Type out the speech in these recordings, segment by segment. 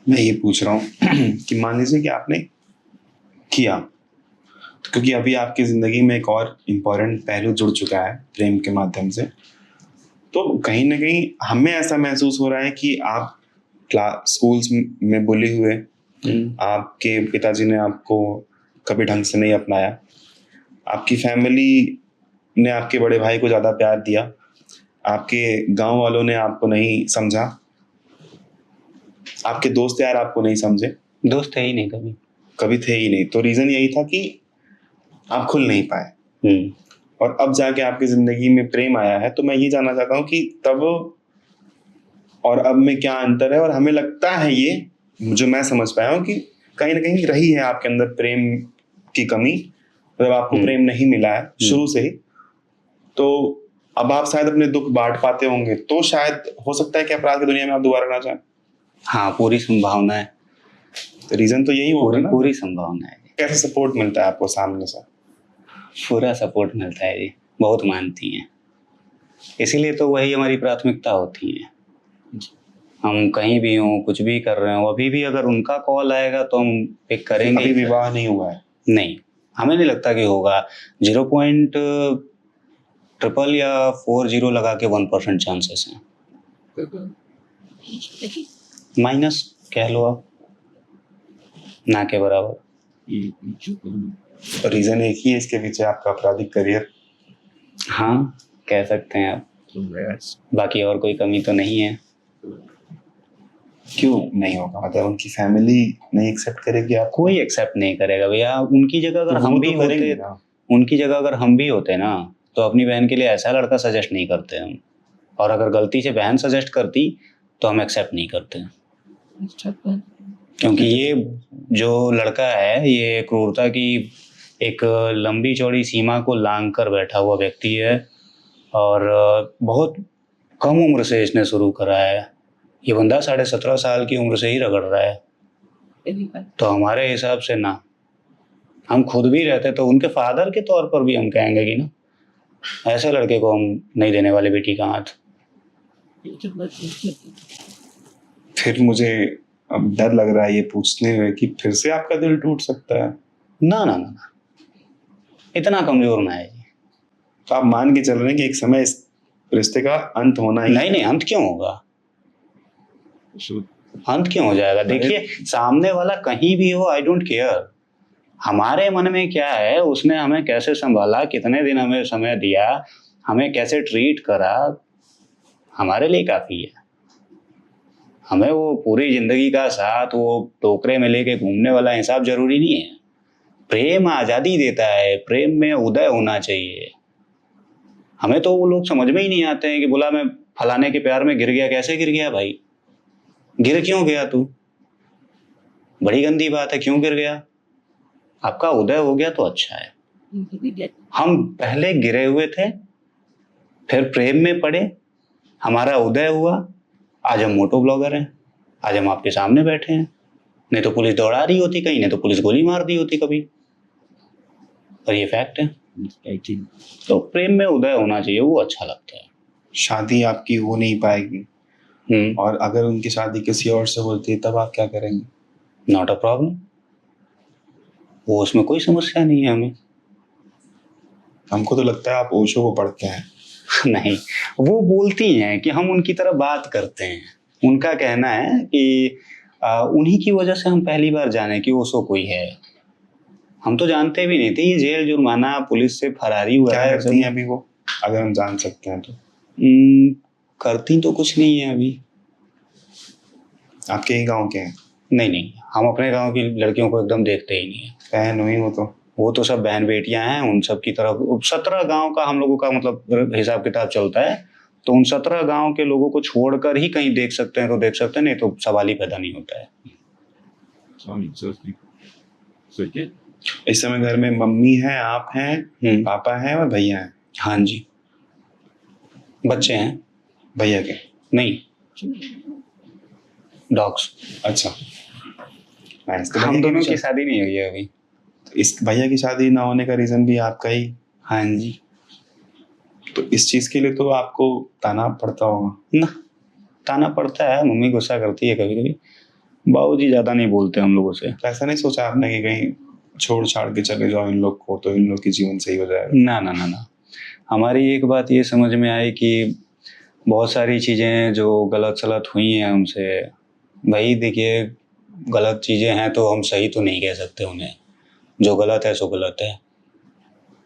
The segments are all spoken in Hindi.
मैं ये पूछ रहा हूँ कि मान लीजिए कि आपने किया, तो क्योंकि अभी आपकी ज़िंदगी में एक और इम्पोर्टेंट पहलू जुड़ चुका है प्रेम के माध्यम से, तो कहीं न कहीं हमें ऐसा महसूस हो रहा है कि आप स्कूल्स में बुली हुए, आपके पिताजी ने आपको कभी ढंग से नहीं अपनाया, आपकी फैमिली ने आपके बड़े भाई को ज़्यादा प्यार दिया, आपके गाँव वालों ने आपको नहीं समझा, आपके दोस्त यार आपको नहीं समझे, दोस्त है ही नहीं कभी। कभी थे ही नहीं। तो रीज़न यही था कि आप खुल नहीं पाए। और अब जाके आपकी ज़िंदगी में प्रेम आया है, तो मैं ये जानना चाहता हूँ कि तब और अब में क्या अंतर है? और हमें लगता है ये, जो मैं समझ पाया हूँ कि कहीं न कहीं रही है आपके अंदर प्रेम की कमी, मतलब आपको प्रेम नहीं मिला है शुरू से ही। तो अब आप शायद अपने दुःख बाँट पाते होंगे, तो शायद हो सकता है कि अपराध की दुनिया में आप दोबारा ना जाएँ। हाँ, पूरी संभावना है। तो रीज़न तो यही होगा ना? पूरी संभावना है। कैसे सपोर्ट मिलता है आपको सामने से? पूरा सपोर्ट मिलता है जी, बहुत मानती हैं। इसीलिए तो वही हमारी प्राथमिकता होती है। हम कहीं भी हों, कुछ भी कर रहे हों, अभी भी अगर उनका कॉल आएगा तो हम पिक करेंगे। अभी विवाह नहीं हुआ है? नहीं, हमें नहीं लगता कि होगा। 0.3 या 40 लगा के 1% चांसेस हैं। माइनस कह लो आप, ना के बराबर। तो रीज़न एक ही है इसके पीछे, आपका आपराधिक करियर। हाँ, कह सकते हैं आप। बाकी और कोई कमी तो नहीं है। क्यों नहीं होगा? मतलब उनकी फैमिली नहीं एक्सेप्ट करेगी आप? कोई एक्सेप्ट नहीं करेगा भैया। उनकी जगह अगर तो हम वो भी तो होते, करेंगे ना। उनकी जगह अगर हम भी होते ना, तो अपनी बहन के लिए ऐसा लड़का सजेस्ट नहीं करते हम। और अगर गलती से बहन सजेस्ट करती तो हम एक्सेप्ट नहीं करते, क्योंकि ये जो लड़का है ये क्रूरता की एक लंबी चौड़ी सीमा को लांघ कर बैठा हुआ व्यक्ति है। और बहुत कम उम्र से इसने शुरू करा है। ये बंदा 17.5 साल की उम्र से ही रगड़ रहा है। तो हमारे हिसाब से ना, हम खुद भी रहते तो उनके फादर के तौर पर भी हम कहेंगे कि ना, ऐसे लड़के को हम नहीं देने वाले बेटी का हाथ। फिर मुझे अब डर लग रहा है ये पूछने में कि फिर से आपका दिल टूट सकता है। ना ना ना ना, इतना कमजोर ना है। तो आप मान के चल रहे हैं कि एक समय इस रिश्ते का अंत होना ही? नहीं, अंत क्यों होगा? अंत क्यों हो जाएगा? देखिए, सामने वाला कहीं भी हो, आई डोंट केयर। हमारे मन में क्या है, उसने हमें कैसे संभाला, कितने दिन हमें समय दिया, हमें कैसे ट्रीट करा, हमारे लिए काफी है। हमें वो पूरी जिंदगी का साथ वो टोकरे में लेके घूमने वाला हिसाब जरूरी नहीं है। प्रेम आजादी देता है, प्रेम में उदय होना चाहिए। हमें तो वो लोग समझ में ही नहीं आते हैं कि बोला मैं फलाने के प्यार में गिर गया। कैसे गिर गया भाई? गिर क्यों गया तू? बड़ी गंदी बात है, क्यों गिर गया? आपका उदय हो गया तो अच्छा है। हम पहले गिरे हुए थे, फिर प्रेम में पड़े, हमारा उदय हुआ, आज हम मोटो ब्लॉगर हैं, आज हम आपके सामने बैठे हैं। नहीं तो पुलिस दौड़ा रही होती कहीं, नहीं तो पुलिस गोली मार दी होती कभी। और ये फैक्ट है। तो प्रेम में उदय होना चाहिए, वो अच्छा लगता है। शादी आपकी हो नहीं पाएगी, और अगर उनकी शादी किसी और से होती है तब आप क्या करेंगे? नॉट अ प्रॉब्लम, वो उसमें कोई समस्या नहीं है हमें। हमको तो लगता है आप ओशो को पढ़ते हैं। नहीं, वो बोलती हैं कि हम उनकी तरह बात करते हैं। उनका कहना है कि उन्हीं की वजह से हम पहली बार जाने कि ओशो कोई है। हम तो जानते भी नहीं थे। ये जेल जुर्माना, पुलिस से फरारी हुआ क्या है। करती हैं अभी वो, अगर हम जान सकते हैं तो? करती तो कुछ नहीं है अभी। आपके ही गांव के हैं? नहीं, हम अपने गांव की लड़कियों को एकदम देखते ही नहीं है। बहन हुई वो तो सब बहन बेटियां हैं। उन सब की तरफ 17 गांव का हम लोगों का मतलब हिसाब किताब चलता है। तो उन 17 गांव के लोगों को छोड़कर ही कहीं देख सकते हैं तो देख सकते हैं, नहीं तो सवाल ही पैदा नहीं होता है। इस समय घर में मम्मी है, आप हैं, पापा हैं और भैया हैं? हाँ जी। बच्चे हैं? भैया के नहीं, डॉग्स। अच्छा, तो हम दोनों की शादी नहीं हुई है अभी। इस भैया की शादी ना होने का रीजन भी आपका ही? हाँ जी। तो इस चीज के लिए तो आपको ताना पड़ता होगा ना, ताना पड़ता है, मम्मी गुस्सा करती है कभी कभी, बाबूजी ज्यादा नहीं बोलते हम लोगों से। तो ऐसा नहीं सोचा आपने कि कहीं छोड़ छाड़ के चले जाओ इन लोग को, तो इन लोग की जीवन सही हो जाएगा? ना ना ना ना, हमारी एक बात ये समझ में आई कि बहुत सारी चीज़ें जो गलत सलत हुई हैं हमसे, भाई देखिए गलत चीज़ें हैं तो हम सही तो नहीं कह सकते उन्हें, जो गलत है सो गलत है।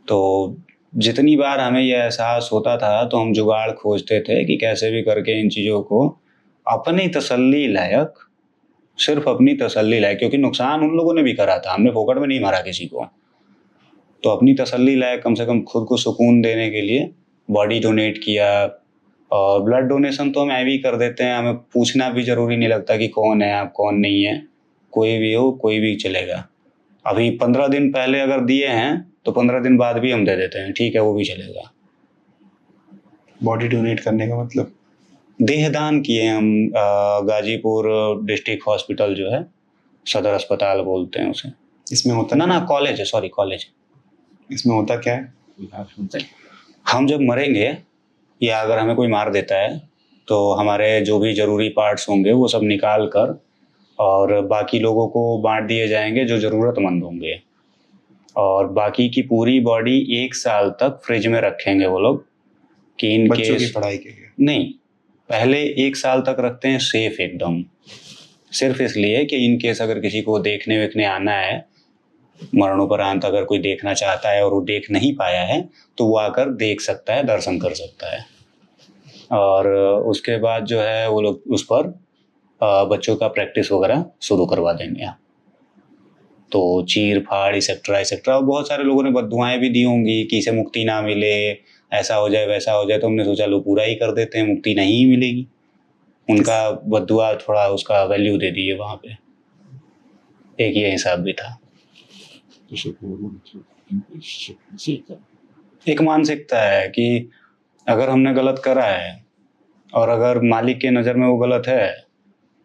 तो जितनी बार हमें ये एहसास होता था तो हम जुगाड़ खोजते थे कि कैसे भी करके इन चीज़ों को अपनी तसल्ली लायक, सिर्फ अपनी तसल्ली लायक, क्योंकि नुकसान उन लोगों ने भी करा था, हमने फोकट में नहीं मारा किसी को, तो अपनी तसल्ली लायक कम से कम खुद को सुकून देने के लिए बॉडी डोनेट किया। और ब्लड डोनेशन तो हम ऐ भी कर देते हैं, हमें पूछना भी ज़रूरी नहीं लगता कि कौन है आप कौन नहीं है, कोई भी हो कोई भी चलेगा। अभी 15 दिन पहले अगर दिए हैं तो 15 दिन बाद भी हम दे देते हैं, ठीक है वो भी चलेगा। बॉडी डोनेट करने का मतलब? देहदान किए हम गाजीपुर डिस्ट्रिक्ट हॉस्पिटल जो है, सदर अस्पताल बोलते हैं उसे। इसमें होता ना ना कॉलेज है, सॉरी कॉलेज। इसमें होता क्या है? हम जब मरेंगे या अगर हमें कोई मार देता है तो हमारे जो भी ज़रूरी पार्ट्स होंगे वो सब निकाल कर और बाकी लोगों को बांट दिए जाएंगे जो ज़रूरतमंद होंगे, और बाकी की पूरी बॉडी 1 साल तक फ्रिज में रखेंगे वो लोग कि इन बच्चों की केस, पढ़ाई के लिए? नहीं, पहले 1 साल तक रखते हैं सेफ एकदम, सिर्फ इसलिए कि इन केस अगर किसी को देखने वेखने आना है, मरणोपरांत अगर कोई देखना चाहता है और वो देख नहीं पाया है तो वो आकर देख सकता है, दर्शन कर सकता है। और उसके बाद जो है वो लोग उस पर बच्चों का प्रैक्टिस वगैरह शुरू करवा देंगे। तो चीर फाड़ एक्सेट्रा एक्सेट्रा, और बहुत सारे लोगों ने बद्दुआएं भी दी होंगी कि इसे मुक्ति ना मिले, ऐसा हो जाए वैसा हो जाए, तो हमने सोचा लो पूरा ही कर देते हैं, मुक्ति नहीं मिलेगी, उनका बद्दुआ थोड़ा उसका वैल्यू दे दिए वहाँ पे। एक ये हिसाब भी था। एक मानसिकता है कि अगर हमने गलत करा है और अगर मालिक के नज़र में वो गलत है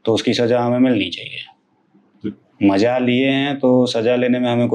तो उसकी सज़ा हमें मिलनी चाहिए। मज़ा लिए हैं तो सज़ा लेने में हमें कोई